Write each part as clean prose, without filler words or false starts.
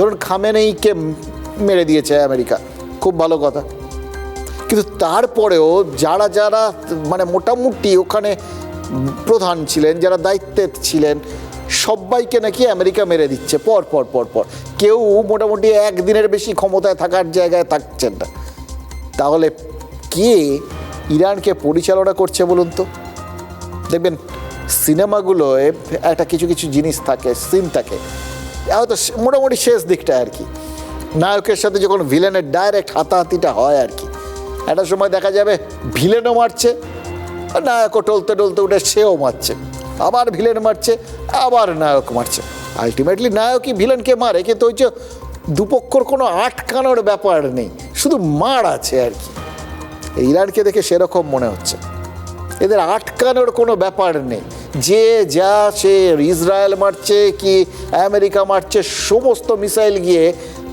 ধরুন খামেনেইকে মেরে দিয়েছে আমেরিকা, খুব ভালো কথা, কিন্তু তারপরেও যারা যারা মানে মোটামুটি ওখানে প্রধান ছিলেন, যারা দায়িত্বে ছিলেন, সবাইকে নাকি আমেরিকা মেরে দিচ্ছে পর পর পর পর। কেউ মোটামুটি একদিনের বেশি ক্ষমতায় থাকার জায়গায় থাকছেন না। তাহলে কে ইরানকে পরিচালনা করছে বলুন তো? দেখবেন সিনেমাগুলোয় একটা কিছু কিছু জিনিস থাকে, সিন থাকে, হয়তো মোটামুটি শেষ দিকটা আর কি, নায়কের সাথে যখন ভিলেনের ডাইরেক্ট হাতাহাতিটা হয় আর কি, একটা সময় দেখা যাবে ভিলেনও মারছে, নায়কও টলতে টলতে উঠে সেও মারছে, আবার ভিলেন মারছে, আবার নায়ক মারছে। আলটিমেটলি নায়কই ভিলেনকে মারে, কিন্তু ওই যে দুপক্ষর কোনো আটকানোর ব্যাপার নেই, শুধু মার আছে আর কি। ইরানকে দেখে সেরকম মনে হচ্ছে, এদের আটকানোর কোনো ব্যাপার নেই। যে যা সে ইসরায়েল মারছে কি আমেরিকা মারছে, সমস্ত মিসাইল গিয়ে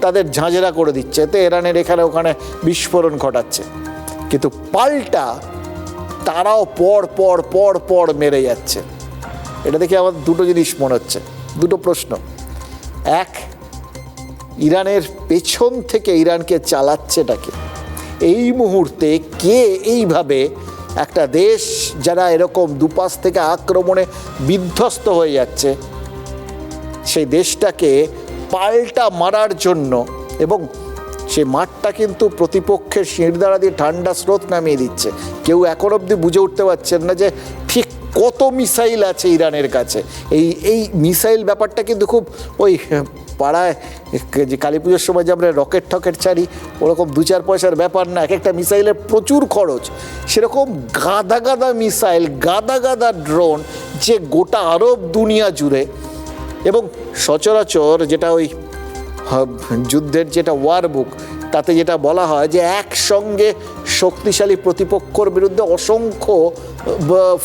তাদের ঝাঁঝরা করে দিচ্ছে, এতে ইরানের এখানে ওখানে বিস্ফোরণ ঘটাচ্ছে, কিন্তু পাল্টা তারাও পর পর পর পর মেরে যাচ্ছে। এটা দেখে আমার দুটো জিনিস মনে হচ্ছে, দুটো প্রশ্ন। এক, ইরানের পেছন থেকে ইরানকে চালাচ্ছেটাকে এই মুহূর্তে কে? এইভাবে একটা দেশ যারা এরকম দুপাশ থেকে আক্রমণে বিধ্বস্ত হয়ে যাচ্ছে, সেই দেশটাকে পাল্টা মারার জন্য, এবং সেই মাঠটা কিন্তু প্রতিপক্ষের শিরদাঁড়া দিয়ে ঠান্ডা স্রোত নামিয়ে দিচ্ছে। কেউ এখন অবধি বুঝে উঠতে পারছেন না যে ঠিক কত মিসাইল আছে ইরানের কাছে। এই মিসাইল ব্যাপারটা কিন্তু খুব ওই পাড়ায় যে কালী পুজোর সময় যে আমরা রকেট ঠকেট ছাড়ি, ওরকম 2-4 পয়সার ব্যাপার না, এক একটা মিসাইলের প্রচুর খরচ। সেরকম গাদা গাদা মিসাইল, গাদা গাদা ড্রোন, যে গোটা আরব দুনিয়া জুড়ে, এবং সচরাচর যেটা ওই যুদ্ধের যেটা ওয়ার বুক, তাতে যেটা বলা হয় যে একসঙ্গে শক্তিশালী প্রতিপক্ষর বিরুদ্ধে অসংখ্য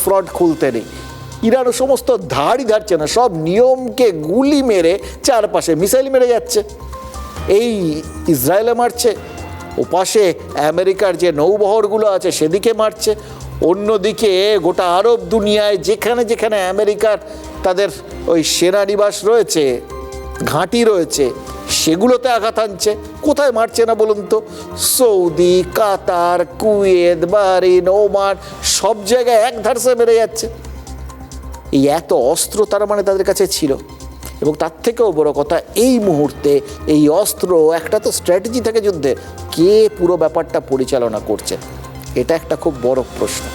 ফ্রন্ট খুলতে নেই। ইরানও সমস্ত ধারই ধারছে না, সব নিয়মকে গুলি মেরে চারপাশে মিসাইল মেরে যাচ্ছে। এই ইসরায়েলে মারছে, ওপাশে আমেরিকার যে নৌবহরগুলো আছে সেদিকে মারছে, অন্যদিকে গোটা আরব দুনিয়ায় যেখানে যেখানে আমেরিকার তাদের ওই সেনানিবাস রয়েছে, ঘাঁটি রয়েছে, সেগুলোতে আঘাত আনছে। কোথায় মারছে না বলুন তো? সৌদি, কাতার, কুয়েত, বাহরিন, ওমান, সব জায়গায় এক ধারসে মেরে যাচ্ছে। এই এত অস্ত্র তার মানে তাদের কাছে ছিল, এবং তার থেকেও বড় কথা এই মুহূর্তে এই অস্ত্র, একটা তো স্ট্র্যাটেজি থাকে যুদ্ধে, কে পুরো ব্যাপারটা পরিচালনা করছে? এটা একটা খুব বড় প্রশ্ন।